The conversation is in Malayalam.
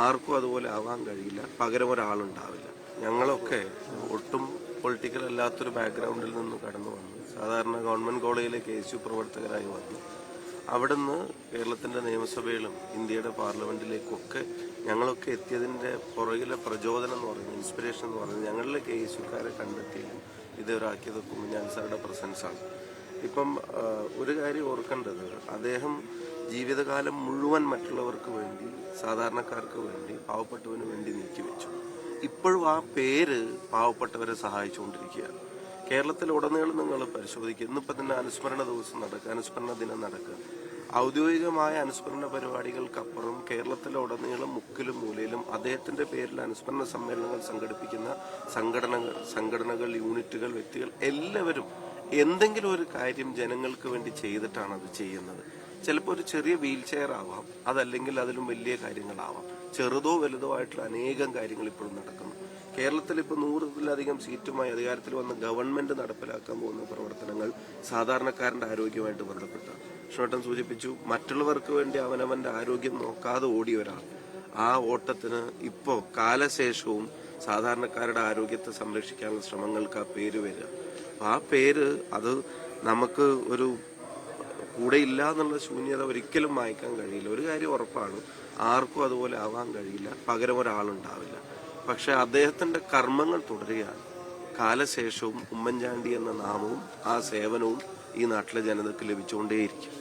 ആർക്കും അതുപോലെ ആവാൻ കഴിയില്ല. പകരം ഒരാളുണ്ടാവില്ല. ഞങ്ങളൊക്കെ ഒട്ടും പൊളിറ്റിക്കൽ അല്ലാത്തൊരു ബാക്ക്ഗ്രൗണ്ടിൽ നിന്ന് കടന്നു വന്നു. സാധാരണ ഗവൺമെന്റ് കോളേജിലെ KSU പ്രവർത്തകരായി വന്നു. അവിടുന്ന് കേരളത്തിന്റെ നിയമസഭയിലും ഇന്ത്യയുടെ പാർലമെന്റിലേക്കൊക്കെ ഞങ്ങളൊക്കെ എത്തിയതിന്റെ പുറകിലെ പ്രചോദനം എന്ന് പറയുന്നത്, ഇൻസ്പിറേഷൻ എന്ന് പറയുന്നത്, ഞങ്ങളിലെ KSUക്കാരെ കണ്ടെത്തിയതും ഇതുവരാക്കിയതൊക്കെ കുഞ്ഞാൻ സാറുടെ പ്രസൻസാണ്. ഇപ്പം ഒരു കാര്യം ഓർക്കേണ്ടത്, അദ്ദേഹം ജീവിതകാലം മുഴുവൻ മറ്റുള്ളവർക്ക് വേണ്ടി, സാധാരണക്കാർക്ക് വേണ്ടി, പാവപ്പെട്ടവന് വേണ്ടി നീക്കിവെച്ചു. ഇപ്പോഴും ആ പേര് പാവപ്പെട്ടവരെ സഹായിച്ചുകൊണ്ടിരിക്കുകയാണ്. കേരളത്തിലുടനീളം നിങ്ങൾ പരിശോധിക്കുക. ഇന്നിപ്പോൾ തന്നെ അനുസ്മരണ ദിവസം നടക്കുക, അനുസ്മരണ ദിനം നടക്കുക. ഔദ്യോഗികമായ അനുസ്മരണ പരിപാടികൾക്കപ്പുറം കേരളത്തിലുടനീളം മുക്കിലും മൂലയിലും അദ്ദേഹത്തിന്റെ പേരിൽ അനുസ്മരണ സമ്മേളനങ്ങൾ സംഘടിപ്പിക്കുന്ന സംഘടനകൾ, യൂണിറ്റുകൾ, വ്യക്തികൾ എല്ലാവരും എന്തെങ്കിലും ഒരു കാര്യം ജനങ്ങൾക്ക് വേണ്ടി ചെയ്തിട്ടാണ് അത് ചെയ്യുന്നത്. ചിലപ്പോൾ ഒരു ചെറിയ വീൽ ചെയർ ആവാം, അതല്ലെങ്കിൽ അതിലും വലിയ കാര്യങ്ങളാവാം. ചെറുതോ വലുതോ ആയിട്ടുള്ള അനേകം കാര്യങ്ങൾ ഇപ്പോഴും നടക്കുന്നു. കേരളത്തിൽ ഇപ്പോൾ 100-ലധികം സീറ്റുമായി അധികാരത്തിൽ വന്ന ഗവൺമെന്റ് നടപ്പിലാക്കാൻ പോകുന്ന പ്രവർത്തനങ്ങൾ സാധാരണക്കാരന്റെ ആരോഗ്യമായിട്ട് ബന്ധപ്പെട്ടാണ്. കൃഷ്ണേട്ടൻ സൂചിപ്പിച്ചു, മറ്റുള്ളവർക്ക് വേണ്ടി അവനവന്റെ ആരോഗ്യം നോക്കാതെ ഓടിയ ഒരാൾ. ആ ഓട്ടത്തിന് ഇപ്പോൾ കാലശേഷവും സാധാരണക്കാരുടെ ആരോഗ്യത്തെ സംരക്ഷിക്കാനുള്ള ശ്രമങ്ങൾക്ക് ആ പേര് വരിക. ആ പേര് അത് നമുക്ക് ഒരു കൂടെ ഇല്ല എന്നുള്ള ശൂന്യത ഒരിക്കലും മായ്ക്കാൻ കഴിയില്ല. ഒരു കാര്യം ഉറപ്പാണ്, ആർക്കും അതുപോലെ ആവാൻ കഴിയില്ല. പകരം ഒരാളുണ്ടാവില്ല. പക്ഷെ അദ്ദേഹത്തിന്റെ കർമ്മങ്ങൾ തുടരുകയാണ്. കാലശേഷവും ഉമ്മൻചാണ്ടി എന്ന നാമവും ആ സേവനവും ഈ നാട്ടിലെ ജനതയ്ക്ക് ലഭിച്ചുകൊണ്ടേയിരിക്കും.